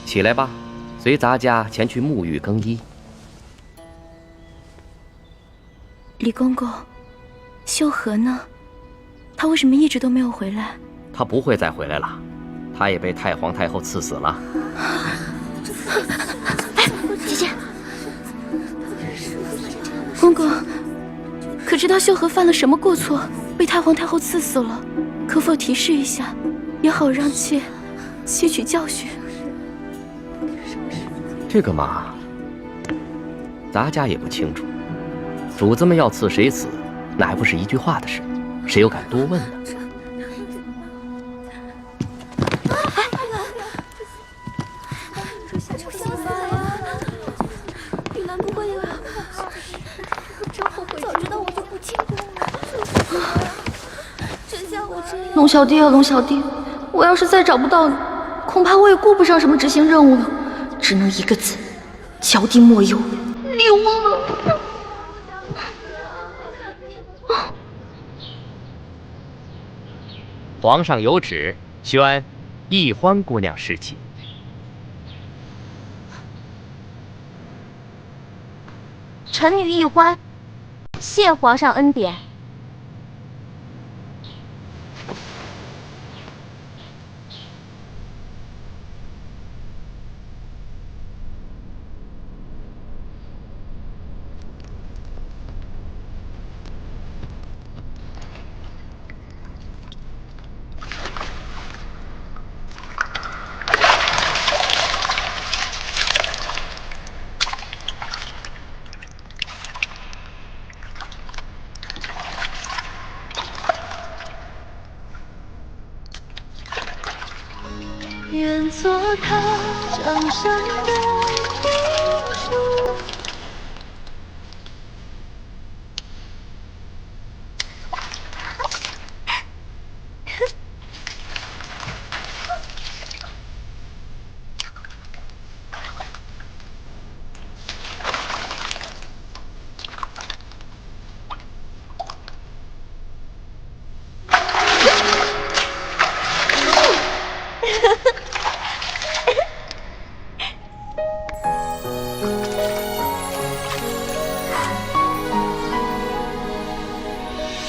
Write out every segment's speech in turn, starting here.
起来吧，随咱家前去沐浴更衣。李公公，秀禾呢？他为什么一直都没有回来？他不会再回来了，他也被太皇太后赐死了。哎，姐姐，公公，可知道秀禾犯了什么过错，被太皇太后赐死了？可否提示一下，也好让妾吸取教训。这个嘛，咱家也不清楚。主子们要赐谁死，那还不是一句话的事，谁又敢多问呢？龙小弟啊，龙小弟，我要是再找不到你，恐怕我也顾不上什么执行任务了，只能一个字：脚底抹油，溜了。皇上有旨，宣易欢姑娘侍寝。臣女易欢，谢皇上恩典。愿做他掌声的明珠。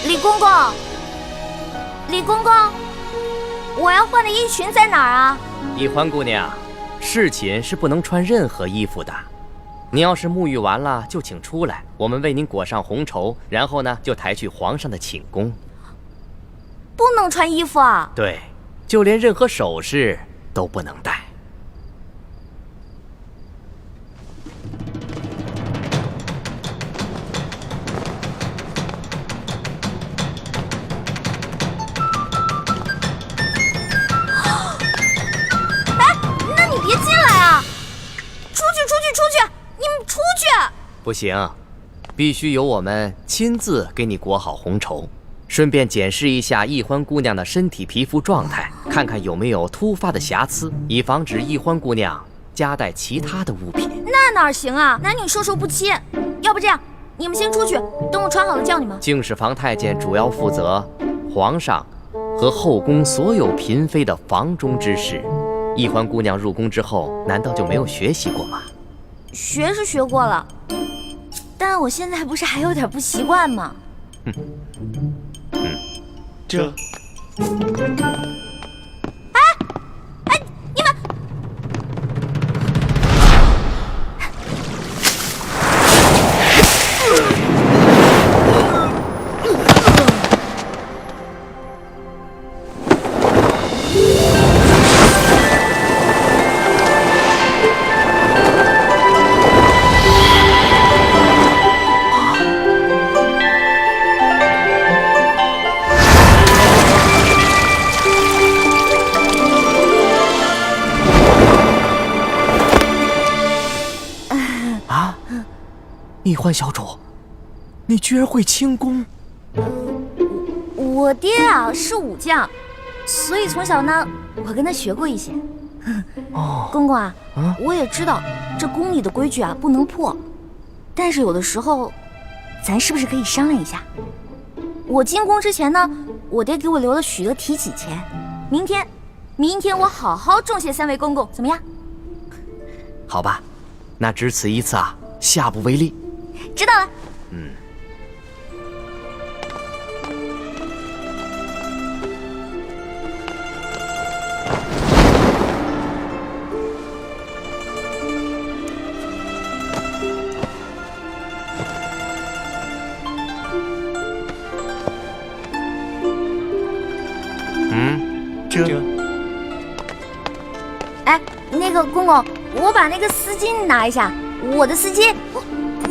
李公公，李公公，我要换的衣裙在哪儿啊？易欢姑娘，侍寝是不能穿任何衣服的。你要是沐浴完了，就请出来，我们为您裹上红绸，然后呢，就抬去皇上的寝宫。不能穿衣服啊？对，就连任何首饰都不能戴。不行，必须由我们亲自给你裹好红绸，顺便检视一下易欢姑娘的身体皮肤状态，看看有没有突发的瑕疵，以防止易欢姑娘夹带其他的物品。那哪行啊，男女授受不亲。要不这样，你们先出去，等我穿好了叫你们。敬事房太监主要负责皇上和后宫所有嫔妃的房中之事。易欢姑娘入宫之后，难道就没有学习过吗？学是学过了，但我现在不是还有点不习惯吗？这。哎，你们！易欢小主，你居然会轻功？我爹啊是武将，所以从小呢，我跟他学过一些。公公啊，我也知道这宫里的规矩啊不能破，但是有的时候，咱是不是可以商量一下？我进宫之前呢，我爹给我留了许多提己钱，明天我好好重谢3位公公，怎么样？好吧，那只此一次啊，下不为例。知道了。这。哎，那个公公，我把那个丝巾拿一下，我的丝巾，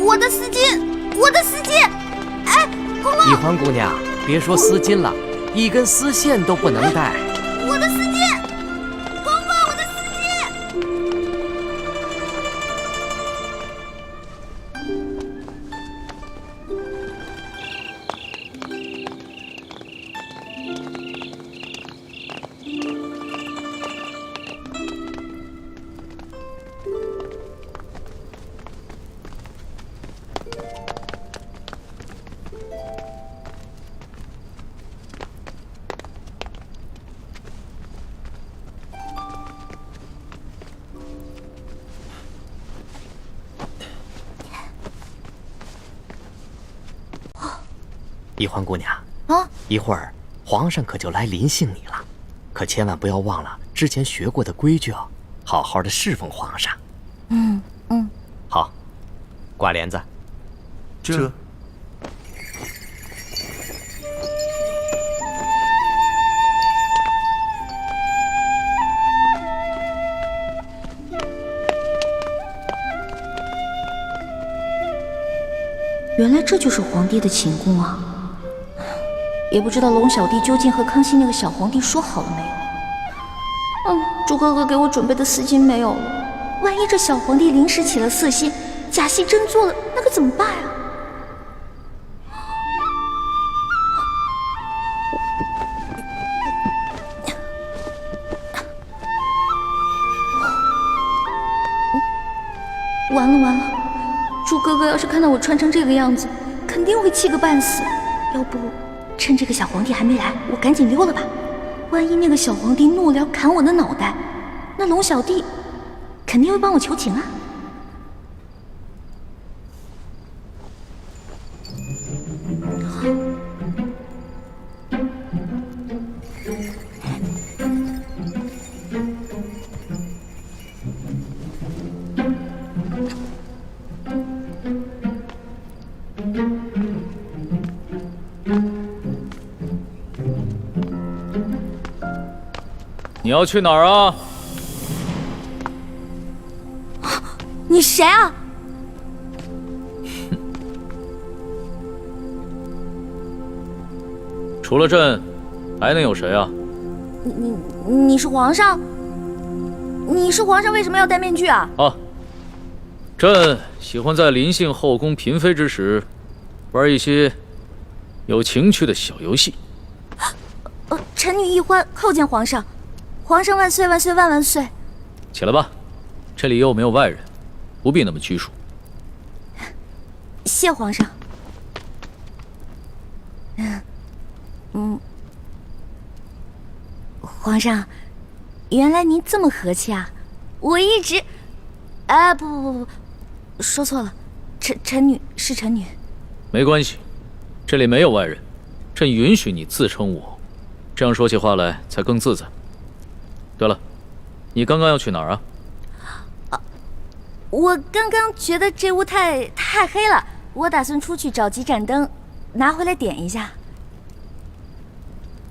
我的丝巾，我的丝巾。哎，公公，一欢姑娘，别说丝巾了，一根丝线都不能带。我的丝巾，公公，我的丝巾。一欢姑娘啊，一会儿皇上可就来临幸你了，可千万不要忘了之前学过的规矩哦，好好的侍奉皇上。好，挂帘子。这。原来这就是皇帝的寝宫啊！也不知道龙小弟究竟和康熙那个小皇帝说好了没有？猪哥哥给我准备的丝巾没有了，万一这小皇帝临时起了色心，假戏真做了，那可怎么办啊？完了完了！猪哥哥要是看到我穿成这个样子，肯定会气个半死。要不趁这个小皇帝还没来，我赶紧溜了吧。万一那个小皇帝怒撩砍我的脑袋，那龙小弟肯定会帮我求情啊。你要去哪儿啊？你谁啊？除了朕，还能有谁啊？你是皇上？你是皇上，为什么要戴面具啊？朕喜欢在临幸后宫嫔妃之时，玩一些有情趣的小游戏。臣女一欢叩见皇上，皇上万岁万岁万万岁！起来吧，这里又没有外人，不必那么拘束。谢皇上。皇上，原来您这么和气啊！我一直……不，说错了，臣女是臣女。没关系，这里没有外人，朕允许你自称我，这样说起话来才更自在。对了，你刚刚要去哪儿啊？我刚刚觉得这屋太黑了，我打算出去找几盏灯，拿回来点一下。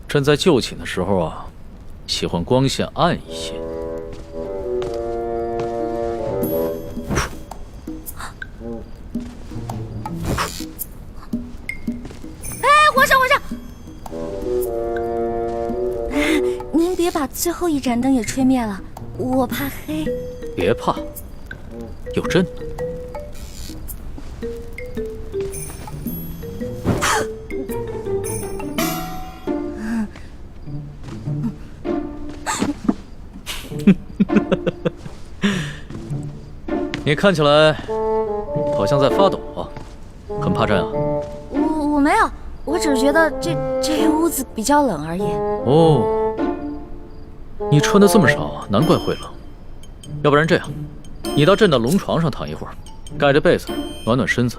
朕在就寝的时候啊，喜欢光线暗一些。皇上，您别把最后一盏灯也吹灭了，我怕黑。别怕，有朕。你看起来好像在发抖啊，很怕朕啊？我没有，我只是觉得这屋子比较冷而已。哦，你穿的这么少啊，难怪会冷。要不然这样，你到朕的龙床上躺一会儿，盖着被子暖暖身子。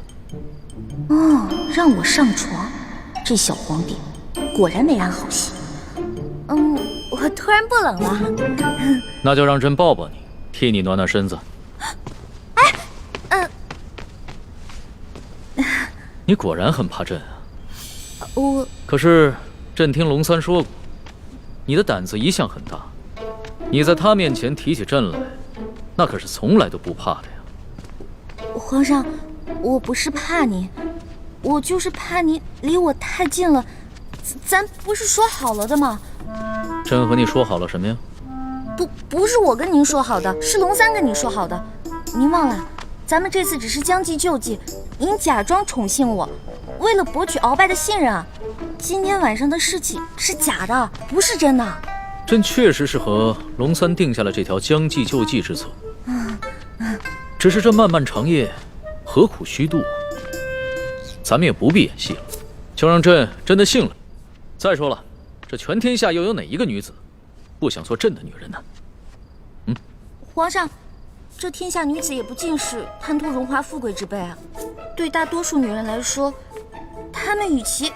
哦，让我上床，这小皇帝果然没安好心。我突然不冷了。那就让朕抱抱你，替你暖暖身子。你果然很怕朕啊！可是朕听龙三说过，你的胆子一向很大，你在他面前提起朕来，那可是从来都不怕的呀。皇上，我不是怕你，我就是怕你离我太近了。咱不是说好了的吗？朕和你说好了什么呀？不是我跟您说好的，是龙三跟你说好的。您忘了，咱们这次只是将计就计，您假装宠幸我，为了博取鳌拜的信任啊。今天晚上的事情是假的，不是真的。朕确实是和龙三定下了这条将计就计之策。只是这漫漫长夜，何苦虚度？咱们也不必演戏了，就让朕真的信了。再说了，这全天下又有哪一个女子不想做朕的女人呢？皇上，这天下女子也不尽是贪图荣华富贵之辈啊。对大多数女人来说，她们与其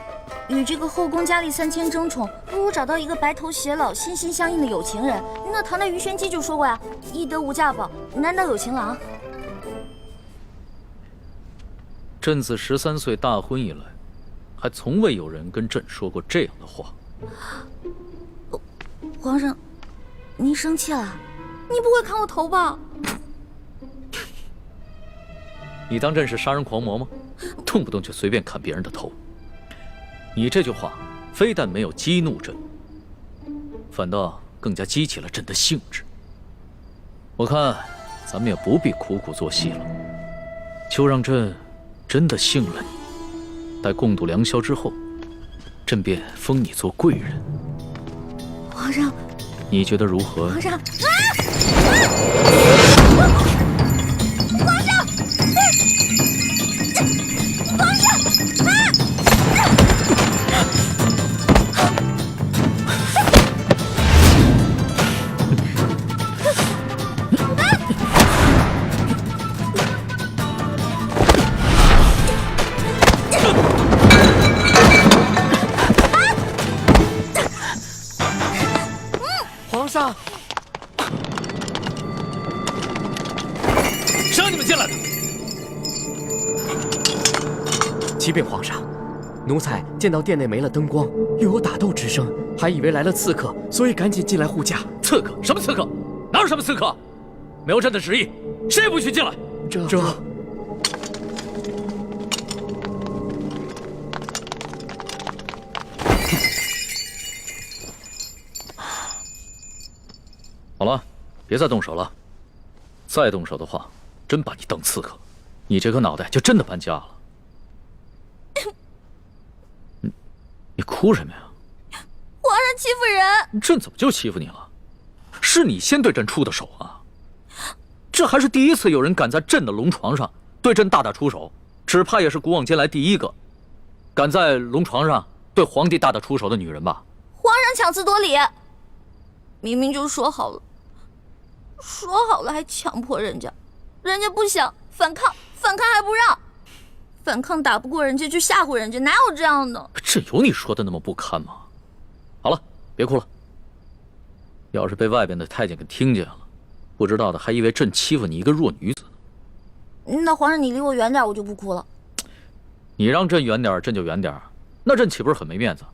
与这个后宫佳丽3000争宠，不如找到一个白头偕老、心心相印的有情人。那唐代鱼玄机就说过呀：“易得无价宝，难得有情郎。”朕自13岁大婚以来，还从未有人跟朕说过这样的话。皇上，您生气了？你不会砍我头吧？你当朕是杀人狂魔吗？动不动就随便砍别人的头。你这句话非但没有激怒朕，反倒更加激起了朕的兴致。我看咱们也不必苦苦做戏了，就让朕真的信了你。待共度良宵之后，朕便封你做贵人。皇上，你觉得如何？皇上，皇上，谁让你们进来的？启禀皇上，奴才见到殿内没了灯光，又有打斗之声，还以为来了刺客，所以赶紧进来护驾。刺客？什么刺客？哪有什么刺客？没有朕的旨意，谁也不许进来。这……好了，别再动手了。再动手的话，真把你当刺客，你这颗脑袋就真的搬家了。你哭什么呀？皇上欺负人！朕怎么就欺负你了？是你先对朕出的手啊！这还是第一次有人敢在朕的龙床上对朕大打出手，只怕也是古往今来第一个敢在龙床上对皇帝大打出手的女人吧？皇上强词夺理，明明就说好了，还强迫人家，人家不想反抗还不让，反抗打不过人家就吓唬人家，哪有这样的？朕有你说的那么不堪吗？好了，别哭了。要是被外边的太监给听见了，不知道的还以为朕欺负你一个弱女子呢。那皇上你离我远点，我就不哭了。你让朕远点，朕就远点，那朕岂不是很没面子？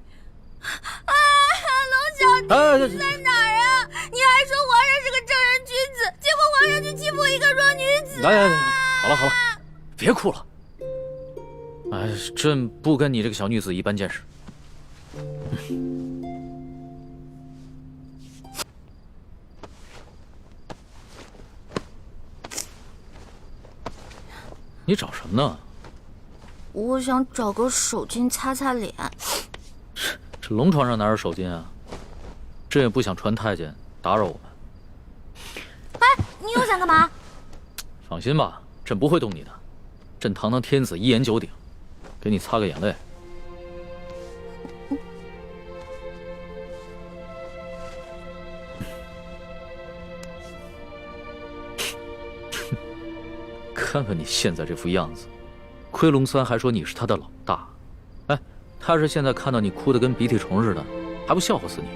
龙小弟，你在哪儿啊？你还说皇上是个正人君子，结果皇上就欺负一个弱女子。来，好了，别哭了。哎，朕不跟你这个小女子一般见识。你找什么呢？我想找个手巾擦擦脸。这龙床上哪有手巾啊？朕也不想传太监打扰我们。哎，你又想干嘛？放心吧，朕不会动你的。朕堂堂天子，一言九鼎，给你擦个眼泪。看看你现在这副样子，亏龙三还说你是他的老大。哎，他是现在看到你哭得跟鼻涕虫似的，还不笑话死你？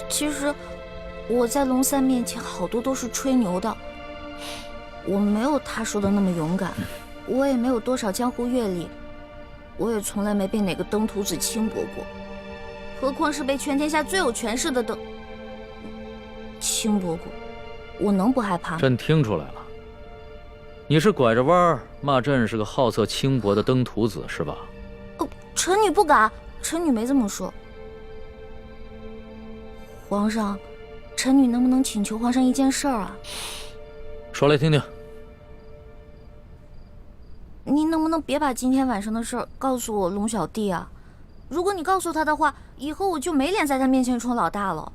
其实我在龙三面前好多都是吹牛的，我没有他说的那么勇敢，我也没有多少江湖阅历，我也从来没被哪个登徒子轻薄过，何况是被全天下最有权势的轻薄过，我能不害怕吗？朕听出来了，你是拐着弯儿骂朕是个好色轻薄的登徒子是吧？臣女不敢，臣女没这么说。皇上，臣女能不能请求皇上一件事啊？说来听听。您能不能别把今天晚上的事告诉我龙小弟啊？如果你告诉他的话，以后我就没脸在他面前充老大了。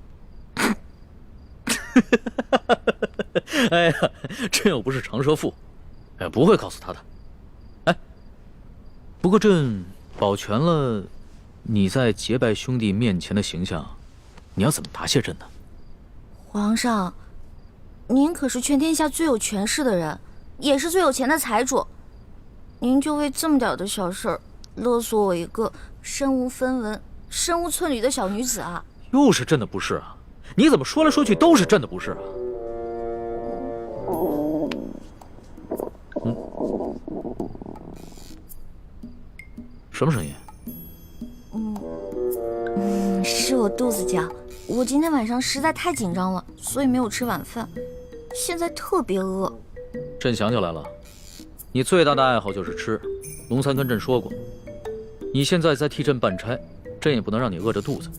哎呀，朕又不是长舌妇，哎，不会告诉他的。哎，不过朕保全了你在结拜兄弟面前的形象，你要怎么答谢朕呢？皇上，您可是全天下最有权势的人，也是最有钱的财主，您就为这么点的小事勒索我一个身无分文、身无寸缕的小女子啊？又是朕的不是啊！你怎么说来说去都是朕的不是啊？什么声音？是我肚子叫。我今天晚上实在太紧张了，所以没有吃晚饭，现在特别饿。朕想起来了，你最大的爱好就是吃。龙三跟朕说过，你现在在替朕办差，朕也不能让你饿着肚子。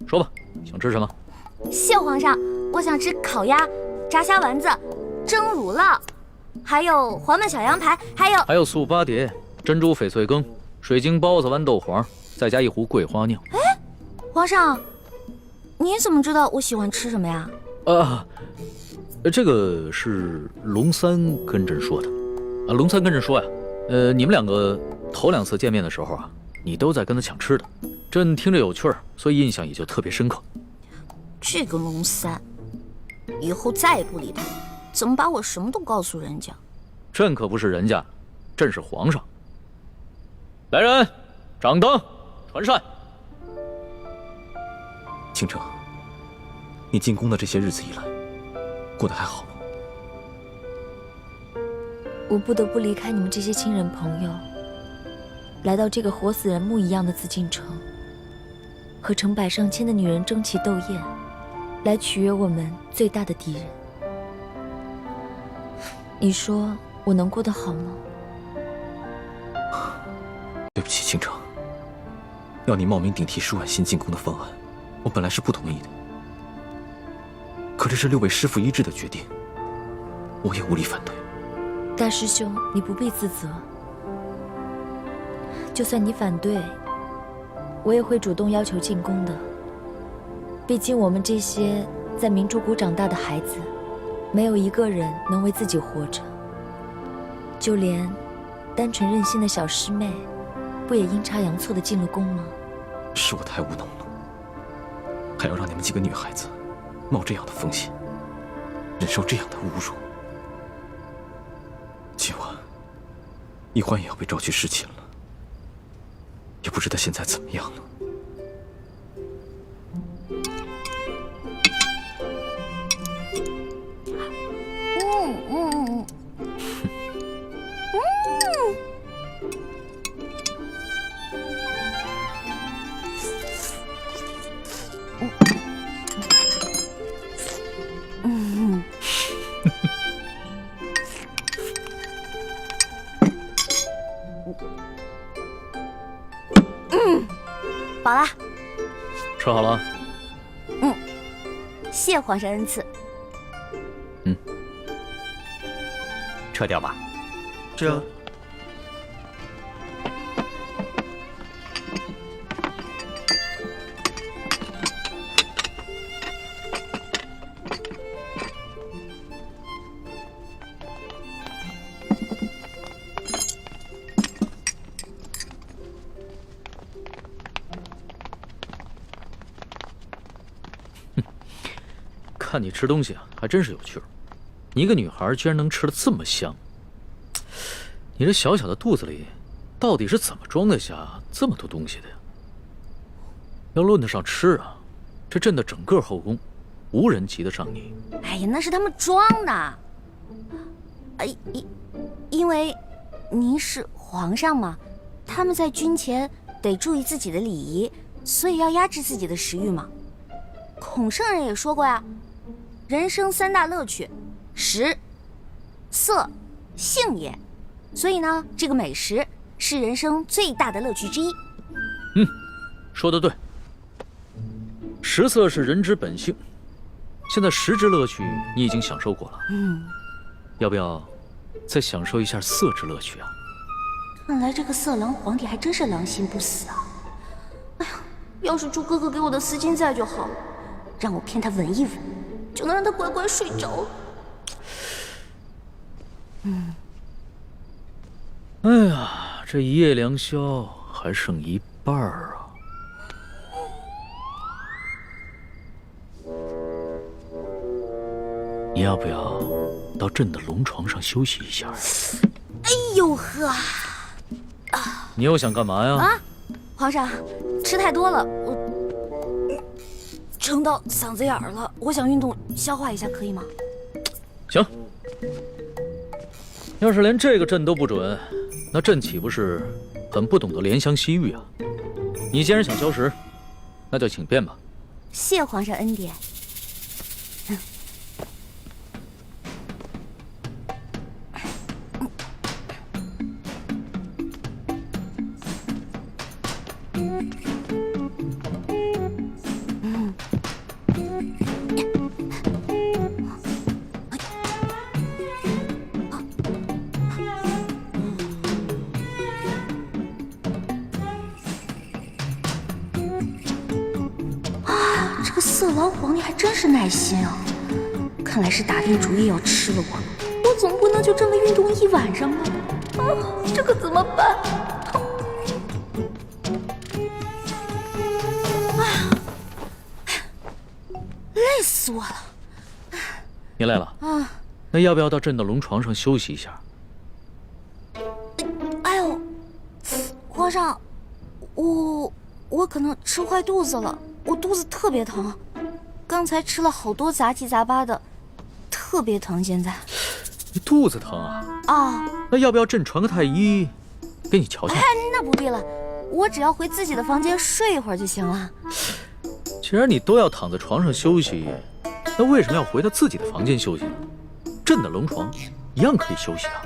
说吧，想吃什么？谢皇上，我想吃烤鸭、炸虾丸子、蒸乳酪，还有黄焖小羊排，还有素八碟、珍珠翡翠羹、水晶包子豌豆黄，再加一壶桂花酿。哎，皇上，你怎么知道我喜欢吃什么呀？这个是龙三跟朕说的。龙三跟朕说呀，你们两个头2次见面的时候啊，你都在跟他抢吃的，朕听着有趣儿，所以印象也就特别深刻。这个龙三，以后再也不理他，怎么把我什么都告诉人家？朕可不是人家，朕是皇上。来人，掌灯，传膳。倾城，你进宫的这些日子以来，过得还好吗？我不得不离开你们这些亲人朋友，来到这个活死人墓一样的紫禁城，和成百上千的女人争奇斗艳，来取悦我们最大的敌人。你说我能过得好吗？对不起，倾城，要你冒名顶替舒婉欣进宫的方案，我本来是不同意的。可这是6位师傅一致的决定，我也无力反对。大师兄，你不必自责。就算你反对，我也会主动要求进宫的。毕竟我们这些在明珠谷长大的孩子，没有一个人能为自己活着。就连单纯任性的小师妹，不也阴差阳错的进了宫吗？是我太无能了，还要让你们几个女孩子冒这样的风险，忍受这样的侮辱。今晚，一欢也要被召去侍寝了，也不知道现在怎么样了。饱了。吃好了？谢皇上恩赐。撤掉吧。这。看你吃东西啊，还真是有趣儿。你一个女孩居然能吃得这么香，你这小小的肚子里，到底是怎么装得下这么多东西的呀？要论得上吃啊，这朕的整个后宫，无人及得上你。哎呀，那是他们装的。因为您是皇上嘛，他们在军前得注意自己的礼仪，所以要压制自己的食欲嘛。孔圣人也说过呀，人生3大乐趣，食、色、性也。所以呢，这个美食是人生最大的乐趣之一。说得对。食色是人之本性，现在食之乐趣你已经享受过了，要不要再享受一下色之乐趣啊？看来这个色狼皇帝还真是良心不死啊！哎呀，要是猪哥哥给我的丝巾在就好了，让我骗他闻一闻，就能让他乖乖睡着了。哎呀，这一夜良宵还剩一半啊！你要不要到朕的龙床上休息一下？哎呦呵！你又想干嘛呀？啊，皇上，吃太多了，我撑到嗓子眼儿了，我想运动消化一下，可以吗？行。要是连这个朕都不准，那朕岂不是很不懂得怜香惜玉啊？你既然想消食，那就请便吧。谢皇上恩典。色狼皇帝还真是耐心啊！看来是打定主意要吃了我总不能就这么运动一晚上吧？这可怎么办？累死我了！你累了啊？那要不要到朕的龙床上休息一下？哎呦，皇上，我可能吃坏肚子了，我肚子特别疼。刚才吃了好多杂七杂八的，特别疼。现在你肚子疼啊？啊，那要不要朕传个太医给你瞧瞧？那不必了，我只要回自己的房间睡一会儿就行了。既然你都要躺在床上休息，那为什么要回到自己的房间休息呢？朕的龙床一样可以休息啊。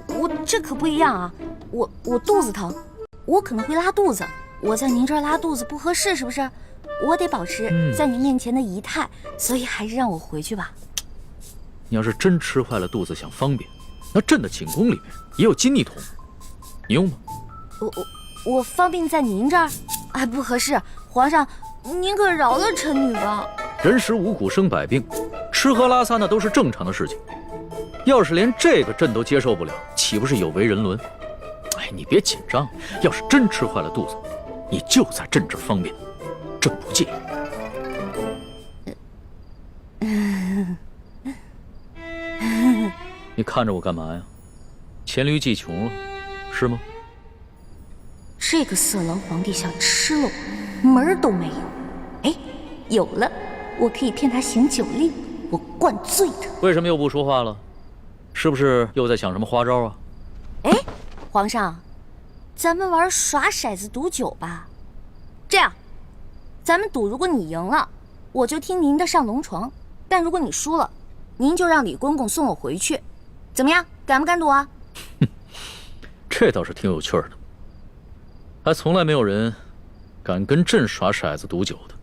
我这可不一样啊！我肚子疼，我可能会拉肚子，我在您这儿拉肚子不合适，是不是？我得保持在你面前的仪态，所以还是让我回去吧。你要是真吃坏了肚子想方便，那朕的寝宫里面也有金逆桶，你用吗？我方便在您这儿？哎，不合适，皇上，您可饶了臣女吧。人食五谷生百病，吃喝拉撒那都是正常的事情。要是连这个朕都接受不了，岂不是有违人伦？哎，你别紧张，要是真吃坏了肚子，你就在朕这儿方便。朕不介意。你看着我干嘛呀？黔驴技穷了，是吗？这个色狼皇帝想吃了我，门儿都没有。哎，有了，我可以骗他行酒令，我灌醉他。为什么又不说话了？是不是又在想什么花招啊？哎，皇上，咱们玩耍骰子赌酒吧。这样。咱们赌，如果你赢了，我就听您的上龙床；但如果你输了，您就让李公公送我回去，怎么样？敢不敢赌啊？这倒是挺有趣的，还从来没有人敢跟朕耍骰子赌酒的。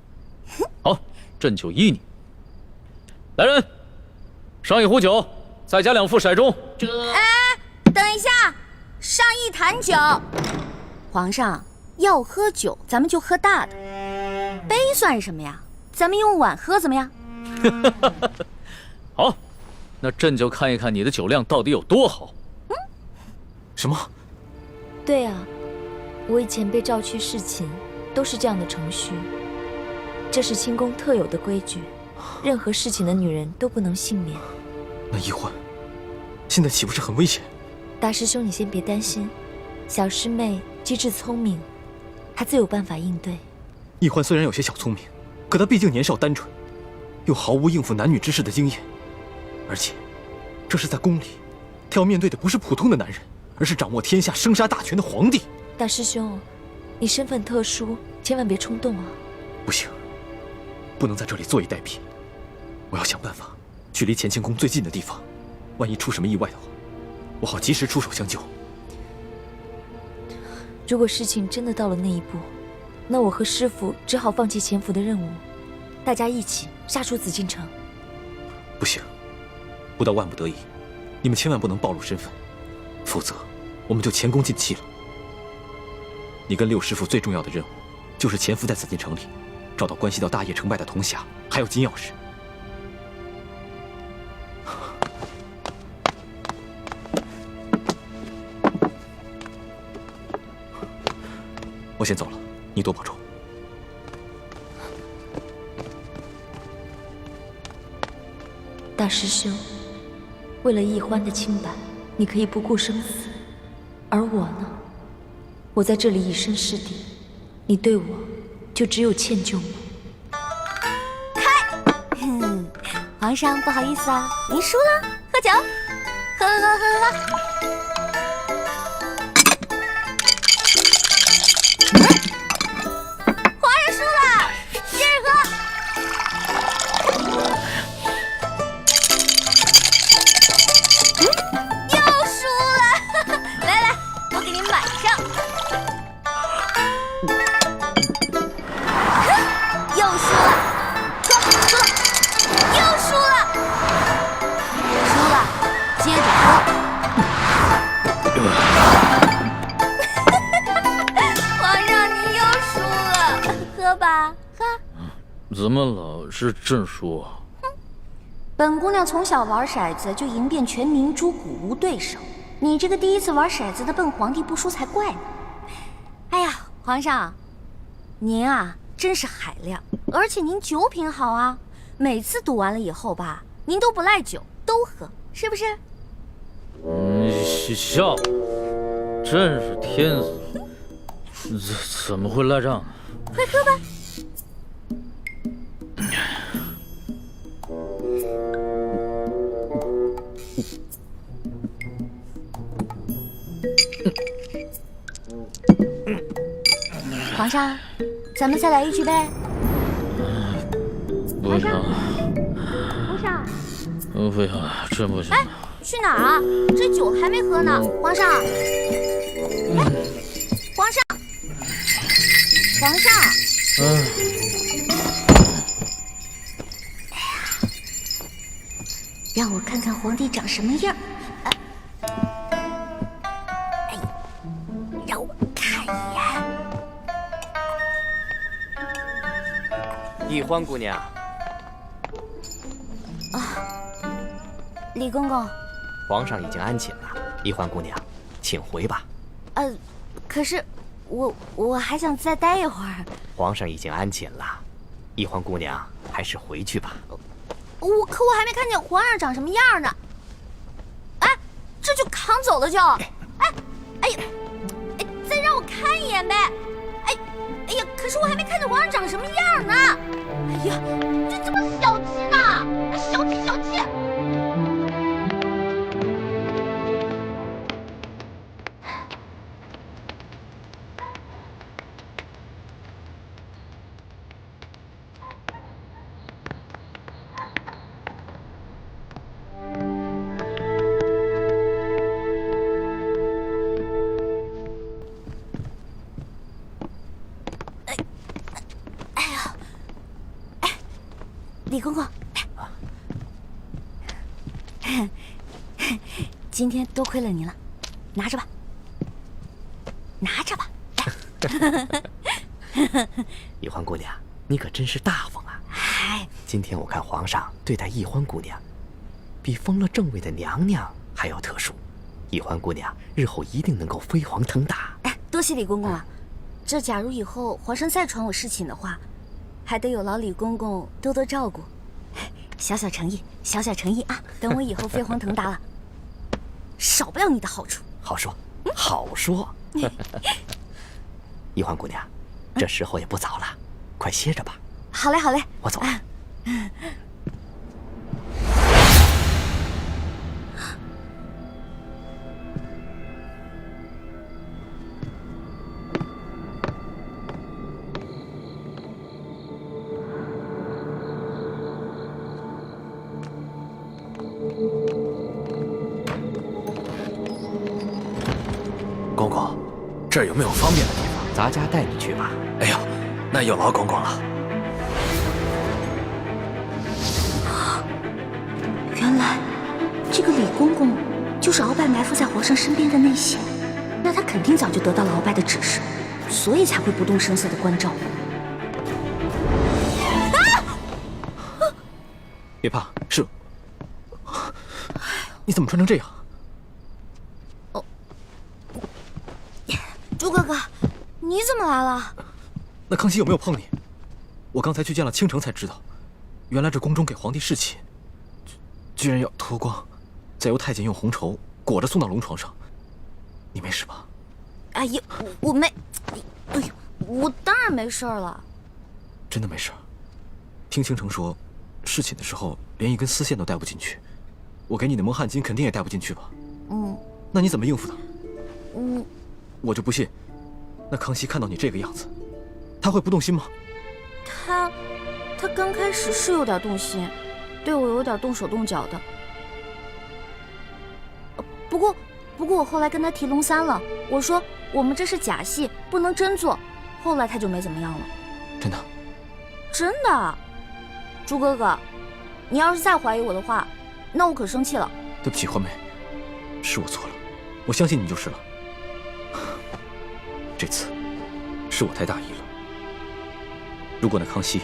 好，朕就依你。来人，上一壶酒，再加2副骰盅。哎，等一下，上一坛酒。皇上要喝酒，咱们就喝大的。杯算什么呀？咱们用碗喝怎么样？好，那朕就看一看你的酒量到底有多好。什么？对啊，我以前被召去侍寝，都是这样的程序。这是清宫特有的规矩，任何侍寝的女人都不能幸免。那易欢现在岂不是很危险？大师兄，你先别担心，小师妹机智聪明，她自有办法应对。易欢虽然有些小聪明，可她毕竟年少单纯，又毫无应付男女之事的经验，而且这是在宫里，她要面对的不是普通的男人，而是掌握天下生杀大权的皇帝。大师兄，你身份特殊，千万别冲动啊！不行，不能在这里坐以待毙，我要想办法去离乾清宫最近的地方，万一出什么意外的话，我好及时出手相救。如果事情真的到了那一步，那我和师父只好放弃潜伏的任务，大家一起杀出紫禁城。不行，不到万不得已，你们千万不能暴露身份，否则我们就前功尽弃了。你跟六师父最重要的任务，就是潜伏在紫禁城里，找到关系到大业成败的铜匣，还有金钥匙。我先走了，你多保重。大师兄，为了易欢的清白，你可以不顾生死，而我呢？我在这里以身试敌，你对我就只有歉疚吗？皇上不好意思啊，您输了，喝酒，喝。皇上输了，接着喝。又输了，来，我给您满上。又输了，输了，又输了，输了，接着喝。皇上，你又输了，喝吧，喝。怎么老是朕输啊？本姑娘从小玩骰子就赢遍全明珠谷，无对手。你这个第一次玩骰子的笨皇帝不输才怪呢。哎呀，皇上，您啊真是海量，而且您酒品好啊，每次赌完了以后吧，您都不赖酒，都喝，是不是？笑，真是天死，怎么会赖账呢？快喝吧。皇上，咱们再来一局呗。不行，皇上，不行，真不行。哎，去哪儿啊？这酒还没喝呢，皇上。哎，皇上，皇上。让我看看皇帝长什么样。哎，让我看一眼。易欢姑娘，李公公，皇上已经安寝了，易欢姑娘，请回吧。可是我还想再待一会儿。皇上已经安寝了，易欢姑娘还是回去吧。可我还没看见皇上长什么样呢。哎，这就扛走了就。哎呀，再让我看一眼呗。哎呀，可是我还没看见皇上长什么样呢。哎呀，这怎么小气呢？小气小气。李公公，今天多亏了您了，拿着吧，拿着吧。易欢姑娘，你可真是大方啊！今天我看皇上对待易欢姑娘，比封了正位的娘娘还要特殊。易欢姑娘日后一定能够飞黄腾达。多谢李公公啊！这假如以后皇上再传我侍寝的话，还得有劳李公公多多照顾。小小诚意，小小诚意啊！等我以后飞黄腾达了，少不了你的好处。好说，好说。一欢姑娘，这时候也不早了，快歇着吧。好嘞，好嘞，我走了。公公，这儿有没有方便的地方？咱家带你去吧。哎呦，那有劳公公了。原来这个李公公就是鳌拜埋伏在皇上身边的内线，那他肯定早就得到了鳌拜的指示，所以才会不动声色的关照我。别怕，是。你怎么穿成这样？朱哥哥，你怎么来了？那康熙有没有碰你？我刚才去见了倾城才知道，原来这宫中给皇帝侍寝，居然要脱光，再由太监用红绸裹着送到龙床上。你没事吧？哎呀，我没，哎呦，我当然没事了。真的没事？听倾城说，侍寝的时候连一根丝线都带不进去，我给你的蒙汗巾肯定也带不进去吧？那你怎么应付他？我就不信，那康熙看到你这个样子，他会不动心吗？他刚开始是有点动心，对我有点动手动脚的。不过我后来跟他提龙三了，我说我们这是假戏，不能真做。后来他就没怎么样了。真的？真的。朱哥哥，你要是再怀疑我的话，那我可生气了。对不起，欢梅，是我错了，我相信你就是了。这次是我太大意了。如果那康熙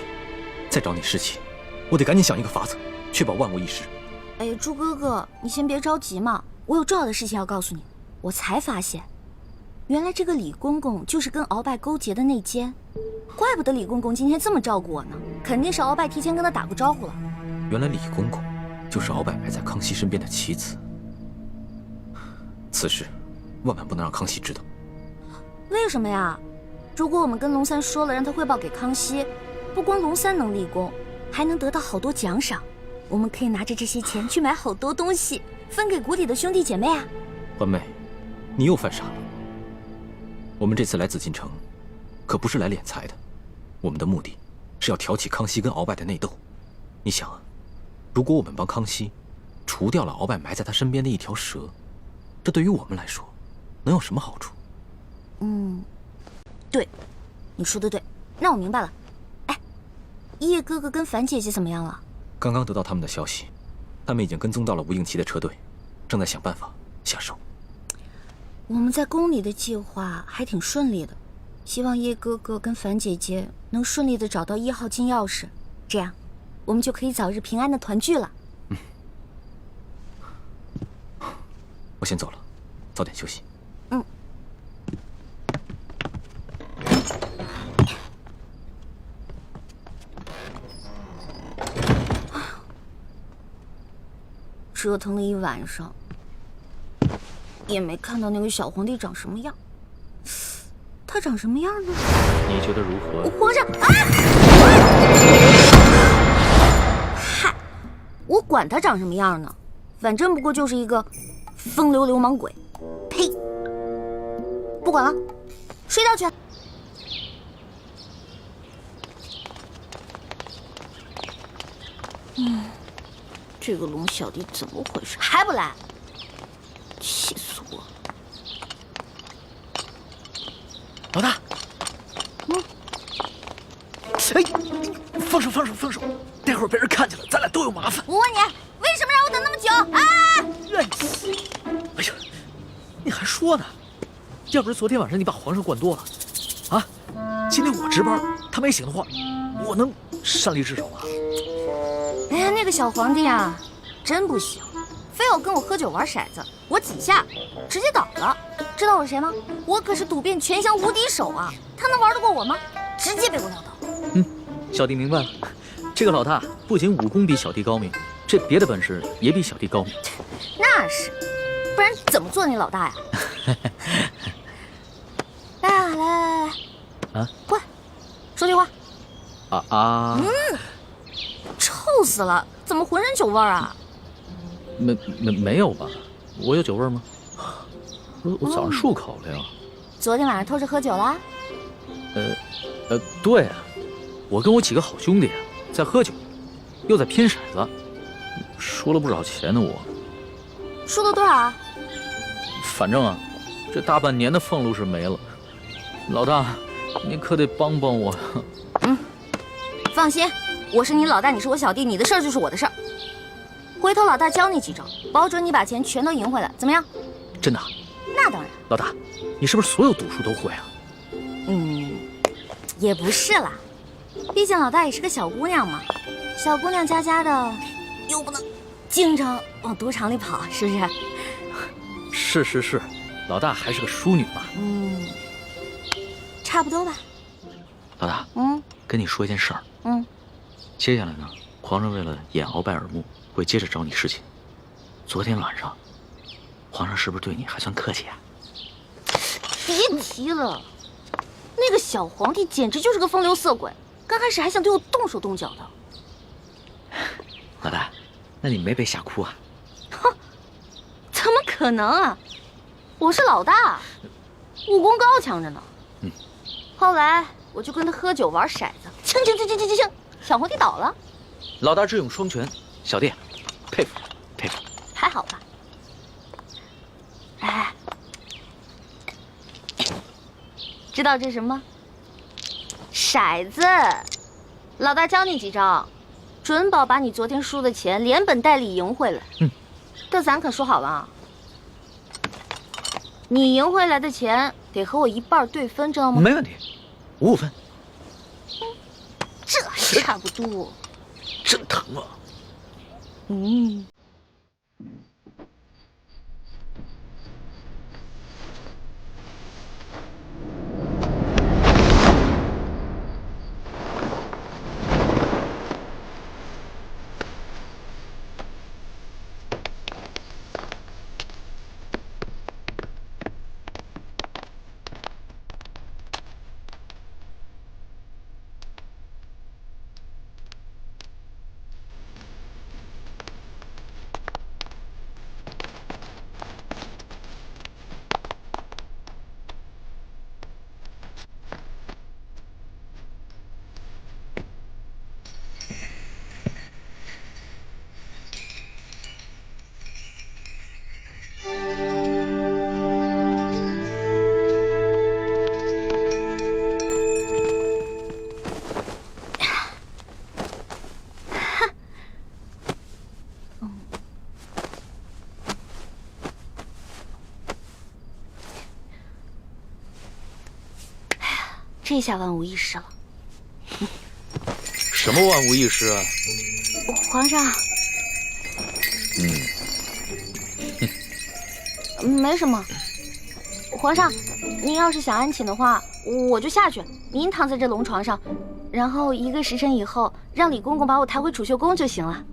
再找你侍寝，我得赶紧想一个法子，确保万无一失。哎，朱哥哥，你先别着急嘛，我有重要的事情要告诉你。我才发现，原来这个李公公就是跟鳌拜勾结的内奸，怪不得李公公今天这么照顾我呢，肯定是鳌拜提前跟他打过招呼了。原来李公公就是鳌拜埋在康熙身边的棋子，此事万万不能让康熙知道。为什么呀？如果我们跟龙三说了，让他汇报给康熙，不光龙三能立功，还能得到好多奖赏。我们可以拿着这些钱去买好多东西，分给谷里的兄弟姐妹啊。欢妹，你又犯傻了。我们这次来紫禁城，可不是来敛财的，我们的目的是要挑起康熙跟鳌拜的内斗。你想啊，如果我们帮康熙除掉了鳌拜埋在他身边的一条蛇，这对于我们来说能有什么好处？对，你说的对，那我明白了。哎，叶哥哥跟樊姐姐怎么样了？刚刚得到他们的消息，他们已经跟踪到了吴应奇的车队，正在想办法下手。我们在宫里的计划还挺顺利的，希望叶哥哥跟樊姐姐能顺利的找到1号金钥匙，这样我们就可以早日平安的团聚了。我先走了，早点休息。折腾了一晚上，也没看到那个小皇帝长什么样。他长什么样呢？你觉得如何？皇上啊！嗨，我管他长什么样呢，反正不过就是一个风流流氓鬼。呸！不管了，睡觉去。这个龙小弟怎么回事？还不来？气死我了！老大，哎，放手，待会儿被人看见了，咱俩都有麻烦。我问你，为什么让我等那么久啊？哎呀，你还说呢？要不是昨天晚上你把皇上灌多了，啊，今天我值班，他没醒的话，我能擅离职守吗？哎呀，那个小皇帝啊，真不行，非要跟我喝酒玩骰子，我几下直接倒了。知道我是谁吗？我可是赌遍全湘无敌手啊！他能玩得过我吗？直接被我撂倒。小弟明白了，这个老大不仅武功比小弟高明，这别的本事也比小弟高明。那是，不然怎么做你老大呀？来啊，来，啊，过来，说句话。臭死了，怎么浑身酒味儿啊？没有吧？我有酒味吗？我早上漱口了呀。昨天晚上偷着喝酒啦？对啊，我跟我几个好兄弟啊，在喝酒，又在拼骰子，输了不少钱呢。我输了多少啊？反正啊，这大半年的俸禄是没了。老大，你可得帮帮我。放心，我是你老大，你是我小弟，你的事儿就是我的事儿。回头老大教你几招，保准你把钱全都赢回来，怎么样？真的？那当然。老大，你是不是所有赌术都会啊？也不是啦，毕竟老大也是个小姑娘嘛，小姑娘家家的，又不能经常往赌场里跑，是不是？是，老大还是个淑女嘛。差不多吧。老大，跟你说一件事儿。接下来呢，皇上为了掩鳌拜耳目，会接着找你侍寝。昨天晚上，皇上是不是对你还算客气啊？别提了，那个小皇帝简直就是个风流色鬼，刚开始还想对我动手动脚的。老大，那你没被吓哭啊？哼，怎么可能啊！我是老大，武功高强着呢。后来我就跟他喝酒玩骰子，锵，小皇帝倒了。老大智勇双全，小弟佩服佩服。还好吧？哎，知道这是什么吗？骰子。老大教你几招，准保把你昨天输的钱连本带利赢回来。但咱可说好了啊，你赢回来的钱得和我一半对分，知道吗？没问题，5分。这还差不多。真疼啊！这下万无一失了。什么万无一失啊？皇上。没什么。皇上，您要是想安寝的话，我就下去，您躺在这龙床上，然后1个时辰以后，让李公公把我抬回储秀宫就行了。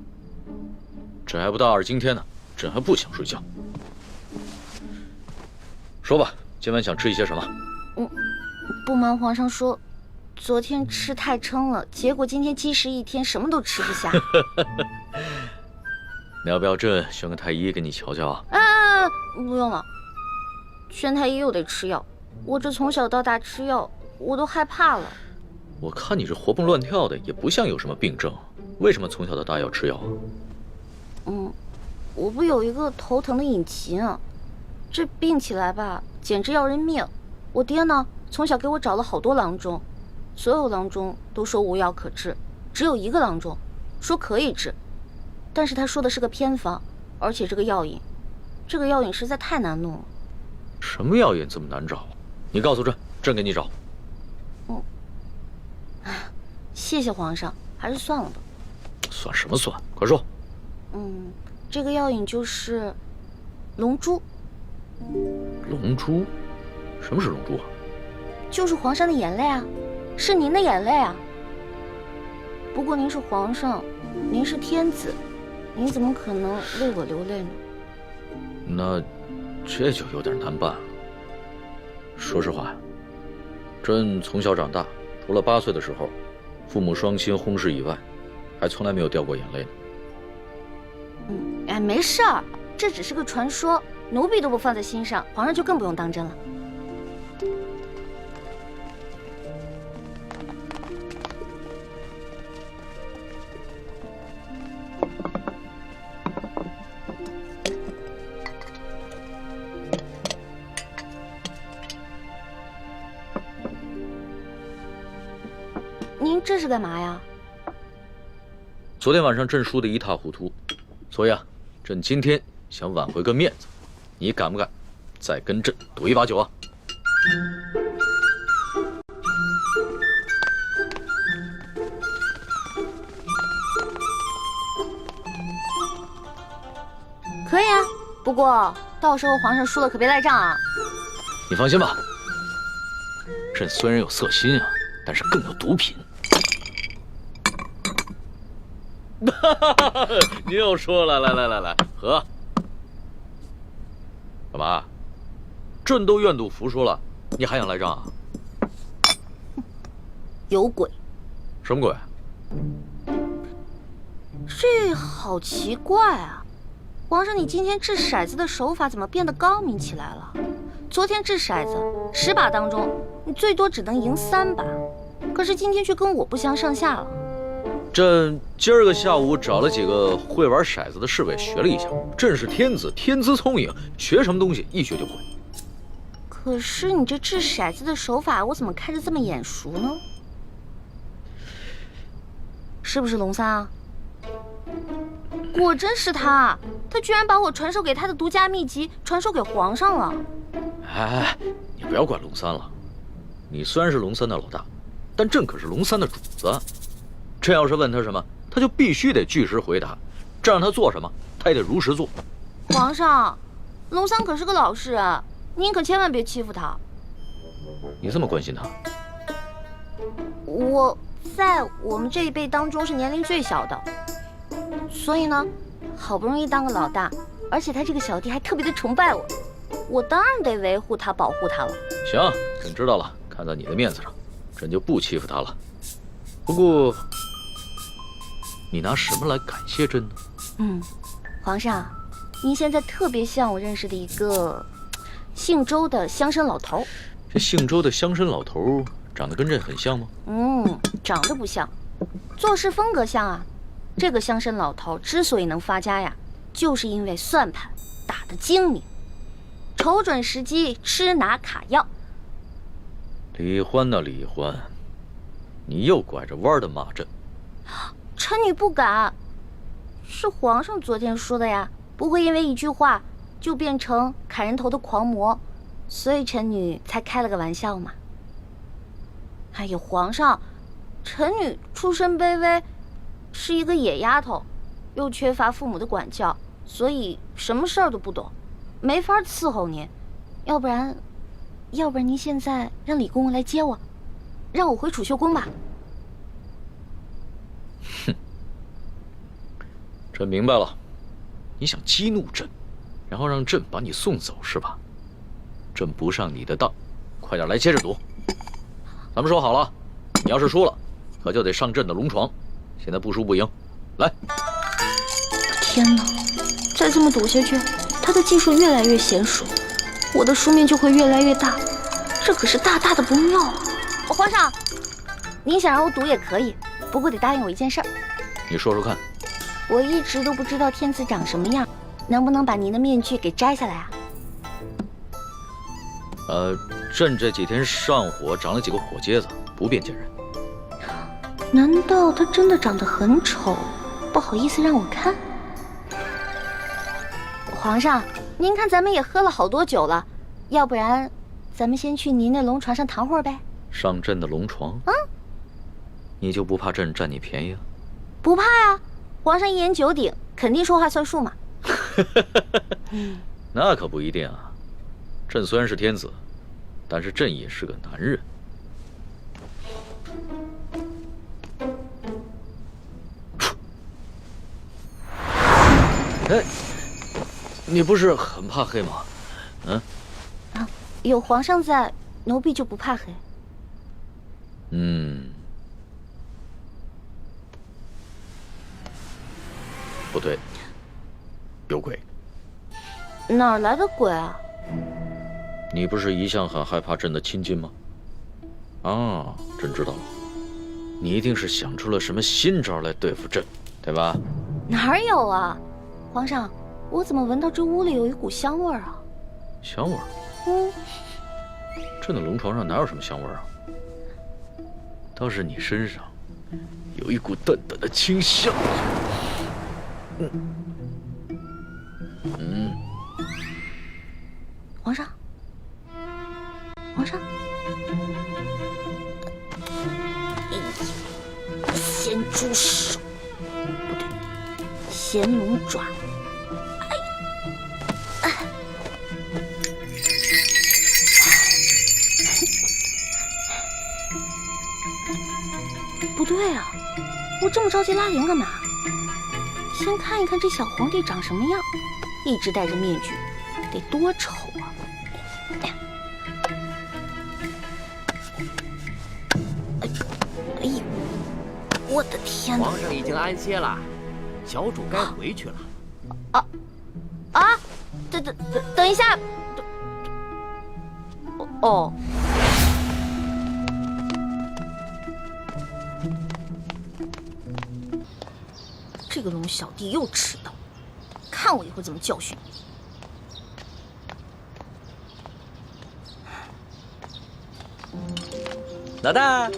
朕还不大耳今天呢，朕还不想睡觉。说吧，今晚想吃一些什么？不瞒皇上说，昨天吃太撑了，结果今天积食一天，什么都吃不下。你要不要朕选个太医给你瞧瞧啊？不用了，宣太医又得吃药，我这从小到大吃药，我都害怕了。我看你这活蹦乱跳的，也不像有什么病症，为什么从小到大要吃药啊？我不有一个头疼的隐疾啊，这病起来吧，简直要人命。我爹呢，从小给我找了好多郎中，所有郎中都说无药可治，只有一个郎中说可以治，但是他说的是个偏方，而且这个药引实在太难弄了。什么药引这么难找？你告诉朕，朕给你找。谢谢皇上，还是算了吧。算什么算？快说。这个药引就是龙珠。龙珠？什么是龙珠啊？就是皇上的眼泪啊，是您的眼泪啊。不过您是皇上，您是天子，您怎么可能为我流泪呢？那这就有点难办了。说实话呀，朕从小长大，除了8岁的时候，父母双亲薨逝以外，还从来没有掉过眼泪呢。哎，没事儿，这只是个传说，奴婢都不放在心上，皇上就更不用当真了。您这是干嘛呀？昨天晚上朕输得一塌糊涂，所以啊，朕今天想挽回个面子，你敢不敢再跟朕赌一把酒啊？可以啊，不过到时候皇上输了可别赖账啊。你放心吧，朕虽然有色心啊，但是更有毒品。你又说了，来，喝。干嘛？朕都愿赌服输了，你还想赖账啊？有鬼！什么鬼？这好奇怪啊！皇上，你今天掷骰子的手法怎么变得高明起来了？昨天掷骰子10把当中，你最多只能赢3把，可是今天却跟我不相上下了。朕今儿个下午找了几个会玩骰子的侍卫学了一下，朕是天子，天资聪颖，学什么东西一学就会。可是你这掷骰子的手法，我怎么看着这么眼熟呢？是不是龙三啊？果真是他，他居然把我传授给他的独家秘籍传授给皇上了。哎，你不要管龙三了，你虽然是龙三的老大，但朕可是龙三的主子。朕要是问他什么，他就必须得据实回答，这让他做什么，他也得如实做。皇上，龙三可是个老实人，您可千万别欺负他。你这么关心他？我在我们这一辈当中是年龄最小的，所以呢，好不容易当个老大，而且他这个小弟还特别的崇拜我，我当然得维护他、保护他了。行，朕知道了，看在你的面子上，朕就不欺负他了。不过，你拿什么来感谢朕呢？皇上，您现在特别像我认识的一个姓周的乡绅老头。这姓周的乡绅老头长得跟朕很像吗？长得不像，做事风格像啊。这个乡绅老头之所以能发家呀，就是因为算盘打得精明，瞅准时机吃拿卡要。李欢呐，李欢，你又拐着弯的骂朕。臣女不敢，是皇上昨天说的呀，不会因为一句话就变成砍人头的狂魔，所以臣女才开了个玩笑嘛。哎呀，皇上，臣女出身卑微，是一个野丫头，又缺乏父母的管教，所以什么事儿都不懂，没法伺候您。要不然您现在让李公公来接我，让我回储秀宫吧。哼，朕明白了，你想激怒朕，然后让朕把你送走是吧？朕不上你的当，快点来接着赌。咱们说好了，你要是输了，可就得上朕的龙床。现在不输不赢，来！天哪，再这么赌下去，他的技术越来越娴熟，我的输面就会越来越大，这可是大大的不妙啊！皇上，您想让我赌也可以，不过得答应我一件事儿。你说说看。我一直都不知道天子长什么样，能不能把您的面具给摘下来啊？朕这几天上火长了几个火疖子，不便见人。难道他真的长得很丑，不好意思让我看？皇上，您看咱们也喝了好多酒了，要不然咱们先去您那龙床上躺会儿呗？上朕的龙床？你就不怕朕占你便宜啊？不怕呀，皇上一言九鼎，肯定说话算数嘛。那可不一定啊。朕虽然是天子，但是朕也是个男人。哎，你不是很怕黑吗？嗯？啊，有皇上在，奴婢就不怕黑。不对，有鬼。哪儿来的鬼啊？你不是一向很害怕朕的亲近吗？啊，朕知道了，你一定是想出了什么新招来对付朕，对吧？哪儿有啊？皇上，我怎么闻到这屋里有一股香味儿啊？香味儿？朕的龙床上哪有什么香味儿啊？倒是你身上有一股淡淡的清香。皇上，皇上，咸猪手，不对，咸龙爪。不对啊，我这么着急拉铃干嘛？先看一看这小皇帝长什么样，一直戴着面具，得多丑啊！哎呦，我的天哪！皇上已经安歇了，小主该回去了。等一下，哦。这个龙小弟又迟到，看我一会儿怎么教训你。老大，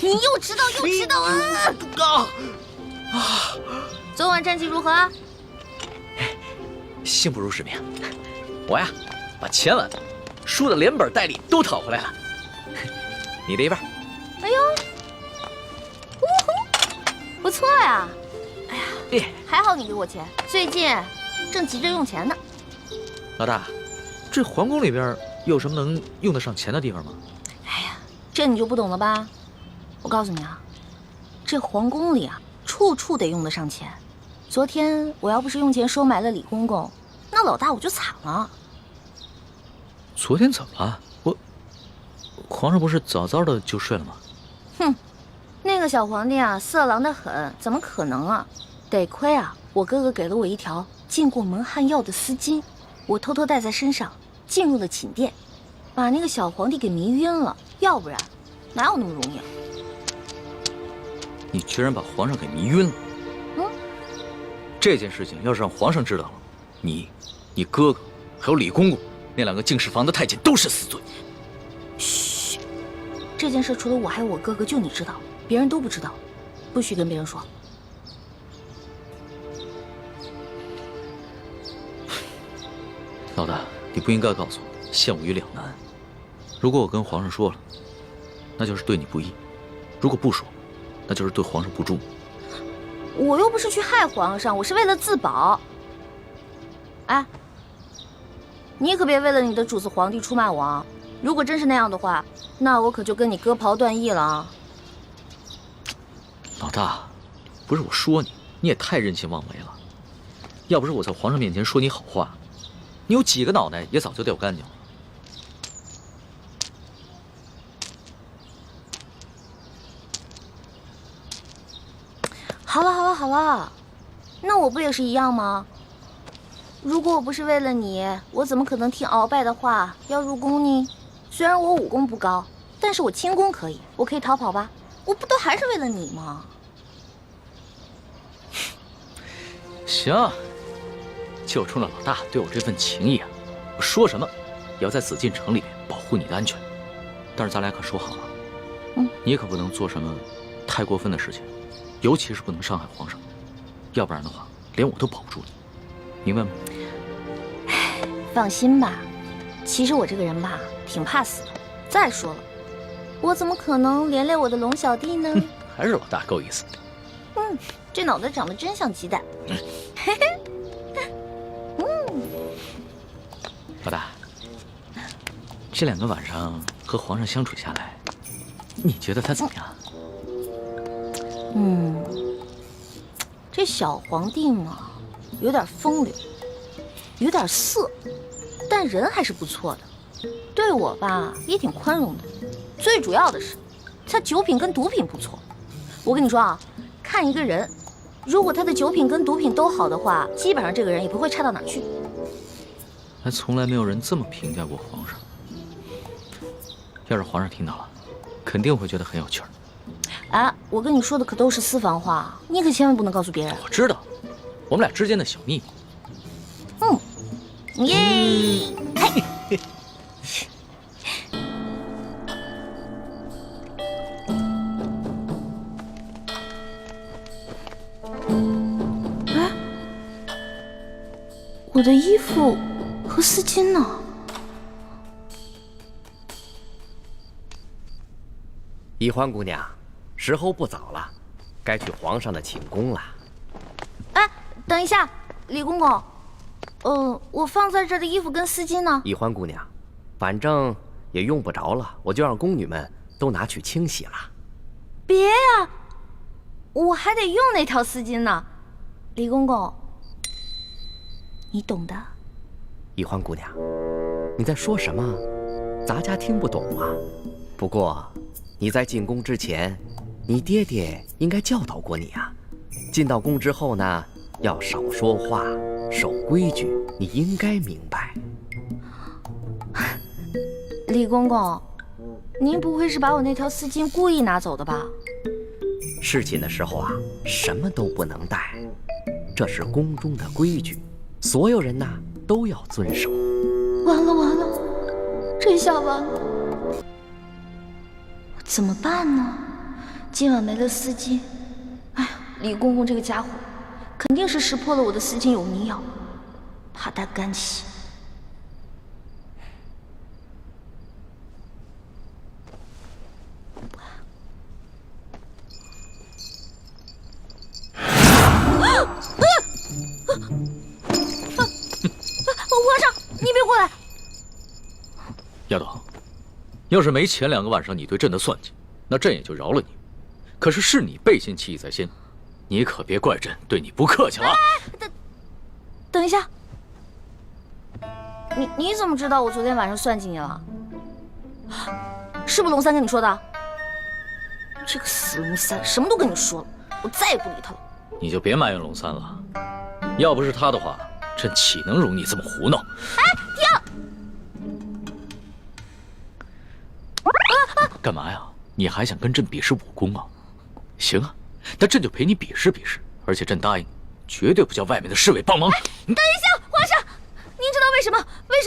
你又迟到啊！昨晚战绩如何？幸不如使命。我呀，把前晚输的连本带利都讨回来了，你的一半。哎呦！不错呀，哎呀，还好你给我钱，最近正急着用钱呢。老大，这皇宫里边有什么能用得上钱的地方吗？哎呀，这你就不懂了吧？我告诉你啊，这皇宫里啊，处处得用得上钱。昨天我要不是用钱收买了李公公，那老大我就惨了。昨天怎么了？皇上不是早早的就睡了吗？哼。那个小皇帝啊，色狼得很，怎么可能啊？得亏啊，我哥哥给了我一条进过蒙汗药的丝巾，我偷偷带在身上，进入了寝殿，把那个小皇帝给迷晕了。要不然，哪有那么容易啊？你居然把皇上给迷晕了！这件事情要是让皇上知道了，你哥哥还有李公公那两个净室房的太监都是死罪。嘘，这件事除了我还有我哥哥，就你知道。别人都不知道，不许跟别人说。老大，你不应该告诉我，陷我于两难。如果我跟皇上说了，那就是对你不义；如果不说，那就是对皇上不忠。我又不是去害皇上，我是为了自保。哎，你可别为了你的主子皇帝出卖我啊！如果真是那样的话，那我可就跟你割袍断义了啊！老大，不是我说你，你也太任性妄为了。要不是我在皇上面前说你好话，你有几个脑袋也早就掉干净了。好了，那我不也是一样吗？如果我不是为了你，我怎么可能听鳌拜的话要入宫呢？虽然我武功不高，但是我轻功可以，我可以逃跑吧？我不都还是为了你吗？行，就冲着老大对我这份情谊啊，我说什么也要在紫禁城里面保护你的安全。但是咱俩可说好了，你可不能做什么太过分的事情，尤其是不能伤害皇上，要不然的话，连我都保不住你，明白吗？放心吧，其实我这个人吧，挺怕死的。再说了，我怎么可能连累我的龙小弟呢？还是老大够意思。这脑袋长得真像鸡蛋。老大，这2个晚上和皇上相处下来，你觉得他怎么样？这小皇帝嘛，有点风流，有点色，但人还是不错的，对我吧也挺宽容的。最主要的是，他酒品跟毒品不错。我跟你说啊，看一个人，如果他的酒品跟毒品都好的话，基本上这个人也不会差到哪儿去。还从来没有人这么评价过皇上。要是皇上听到了，肯定会觉得很有趣儿。哎，我跟你说的可都是私房话，你可千万不能告诉别人。我知道，我们俩之间的小秘密。耶！哎，我的衣服和丝巾呢？宜欢姑娘，时候不早了，该去皇上的寝宫了。哎，等一下，李公公，我放在这儿的衣服跟丝巾呢？宜欢姑娘，反正也用不着了，我就让宫女们都拿去清洗了。别呀，我还得用那条丝巾呢。李公公，你懂的。宜欢姑娘，你在说什么？咱家听不懂啊。不过你在进宫之前，你爹爹应该教导过你啊。进到宫之后呢，要少说话，守规矩，你应该明白。李公公，您不会是把我那条丝巾故意拿走的吧？侍寝的时候啊，什么都不能带，这是宫中的规矩，所有人呐都要遵守。完了完了，这下完了，怎么办呢？今晚没了丝巾，哎呀，李公公这个家伙，肯定是识破了我的丝巾有迷药，怕他干洗。皇上，你别过来！丫头，要是没前2个晚上你对朕的算计，那朕也就饶了你。可是你背信弃义在先，你可别怪朕对你不客气了。等一下，你怎么知道我昨天晚上算计你了？是不是龙三跟你说的？这个死龙三，什么都跟你说了，我再也不理他了。你就别埋怨龙三了，要不是他的话，朕岂能容你这么胡闹？哎，停！干嘛呀？你还想跟朕比试武功啊？行啊，那朕就陪你比试比试。而且朕答应，绝对不叫外面的侍卫帮忙。等一下，皇上，您知道为什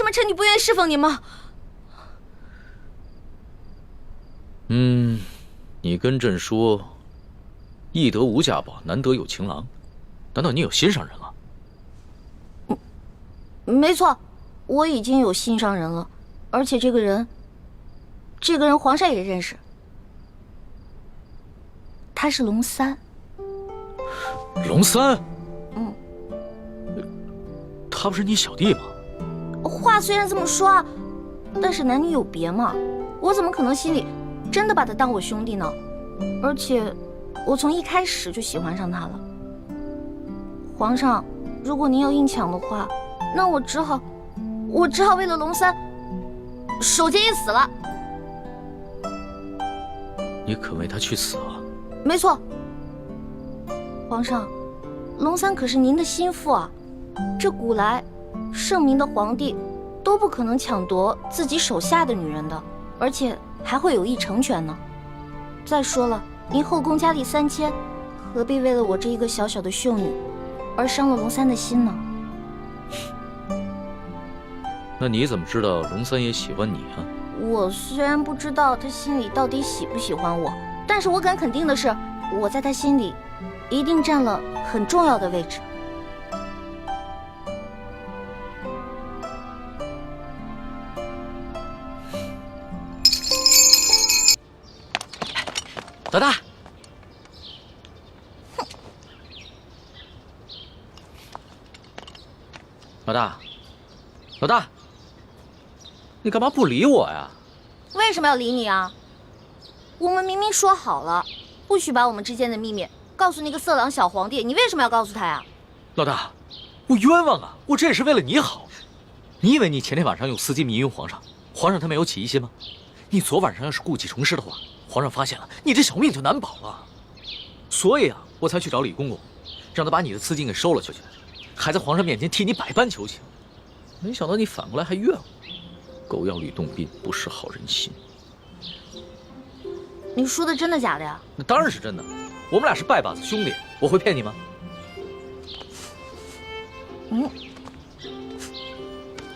么臣女不愿意侍奉您吗？你跟朕说，易得无价宝，难得有情郎，难道你有心上人了？没错，我已经有心上人了，而且这个人皇上也认识，他是龙三。龙三？他不是你小弟吗？话虽然这么说啊，但是男女有别嘛，我怎么可能心里真的把他当我兄弟呢？而且我从一开始就喜欢上他了。皇上，如果您要硬抢的话，那我只好为了龙三守节一死了。你肯为他去死啊？没错，皇上，龙三可是您的心腹啊，这古来圣明的皇帝都不可能抢夺自己手下的女人的，而且还会有意成全呢。再说了，您后宫佳丽3000，何必为了我这一个小小的秀女而伤了龙三的心呢？那你怎么知道龙三也喜欢你啊？我虽然不知道他心里到底喜不喜欢我，但是我敢肯定的是，我在他心里一定占了很重要的位置。老大，老大，你干嘛不理我呀？为什么要理你啊？我们明明说好了，不许把我们之间的秘密告告诉那个色狼小皇帝，你为什么要告诉他呀？老大，我冤枉啊！我这也是为了你好。你以为你前天晚上用丝巾迷晕皇上，皇上他没有起疑心吗？你昨晚上要是故技重施的话，皇上发现了，你这小命就难保了。所以啊，我才去找李公公，让他把你的丝巾给收了去，还在皇上面前替你百般求情。没想到你反过来还怨我，狗咬吕洞宾，不识好人心。你说的真的假的呀？那当然是真的，我们俩是拜把子兄弟，我会骗你吗？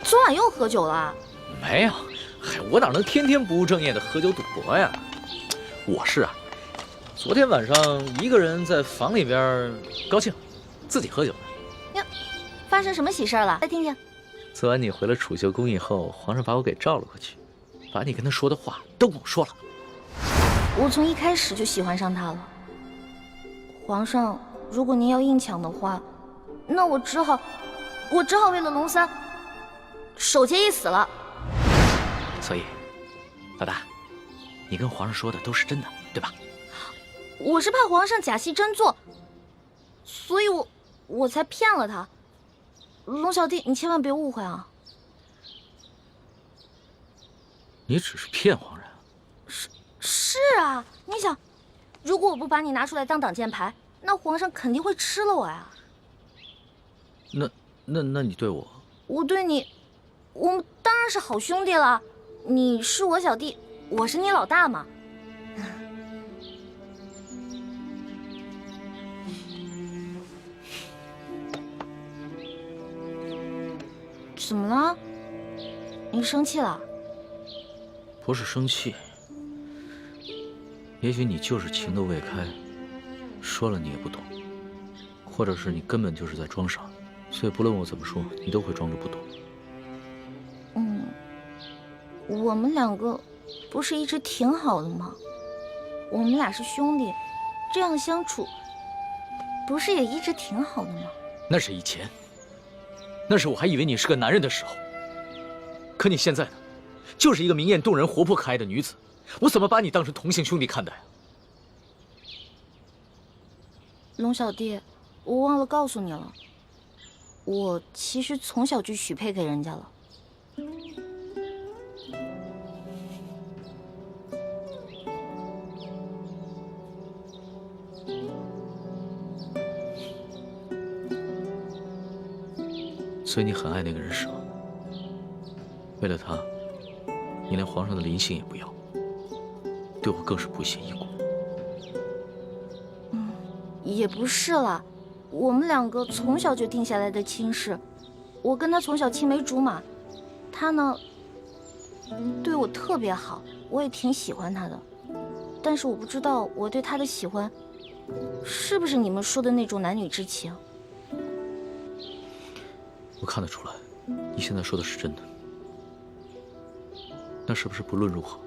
昨晚又喝酒了？没有，嗨，我哪能天天不务正业的喝酒赌博呀？我是啊，昨天晚上一个人在房里边高兴，自己喝酒呢。呀，发生什么喜事了？来听听。昨晚你回了储秀宫以后，皇上把我给召了过去，把你跟他说的话都跟我说了。我从一开始就喜欢上他了。皇上，如果您要硬抢的话，那我只好为了龙三守节一死了。所以，老大，你跟皇上说的都是真的，对吧？我是怕皇上假戏真做，所以我才骗了他。龙小弟，你千万别误会啊！你只是骗皇上？是啊，你想，如果我不把你拿出来当挡箭牌，那皇上肯定会吃了我呀。那你对我？我对你，我们当然是好兄弟了。你是我小弟，我是你老大嘛。怎么了？你生气了？不是生气，也许你就是情窦未开，说了你也不懂，或者是你根本就是在装傻，所以不论我怎么说，你都会装着不懂。我们两个不是一直挺好的吗？我们俩是兄弟，这样相处不是也一直挺好的吗？那是以前，那是我还以为你是个男人的时候。可你现在呢，就是一个明艳动人、活泼可爱的女子，我怎么把你当成同性兄弟看待啊？龙小弟，我忘了告诉你了，我其实从小就许配给人家了。所以你很爱那个人是吗？为了他，你连皇上的临幸也不要，对我更是不屑一顾。也不是啦，我们两个从小就定下来的亲事，我跟他从小青梅竹马，他呢对我特别好，我也挺喜欢他的，但是我不知道我对他的喜欢是不是你们说的那种男女之情。我看得出来，你现在说的是真的。那是不是不论如何，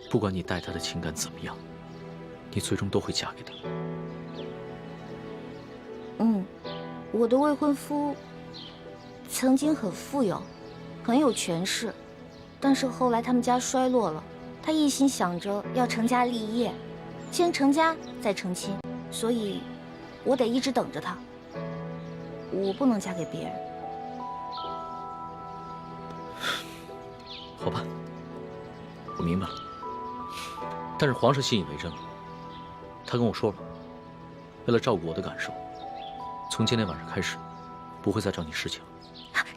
不管你待他的情感怎么样，你最终都会嫁给他？我的未婚夫曾经很富有，很有权势，但是后来他们家衰落了，他一心想着要成家立业，先成家再成亲，所以我得一直等着他，我不能嫁给别人。好吧，我明白了。但是皇上信以为真了，他跟我说了，为了照顾我的感受，从今天晚上开始，不会再找你侍寝了。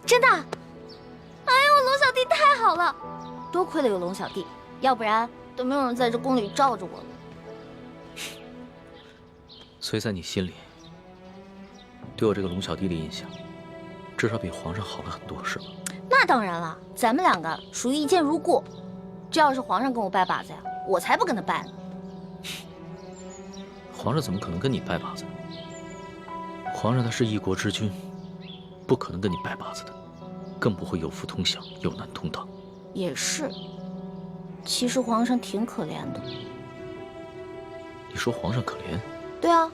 真的？哎呦，龙小弟太好了，多亏了有龙小弟，要不然都没有人在这宫里罩着我了。所以在你心里，对我这个龙小弟的印象，至少比皇上好了很多，是吗？那当然了，咱们两个属于一见如故。这要是皇上跟我拜把子呀，我才不跟他拜呢。皇上怎么可能跟你拜把子呢？皇上他是一国之君，不可能跟你拜把子的，更不会有福同享，有难同当。也是，其实皇上挺可怜的。你说皇上可怜？对啊，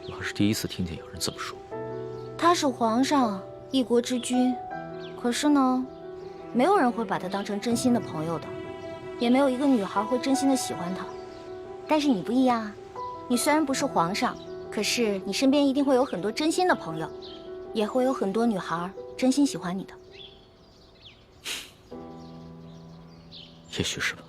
我还是第一次听见有人这么说。他是皇上，一国之君，可是呢，没有人会把他当成真心的朋友的，也没有一个女孩会真心的喜欢他。但是你不一样啊，你虽然不是皇上，可是你身边一定会有很多真心的朋友，也会有很多女孩真心喜欢你的。也许是吧。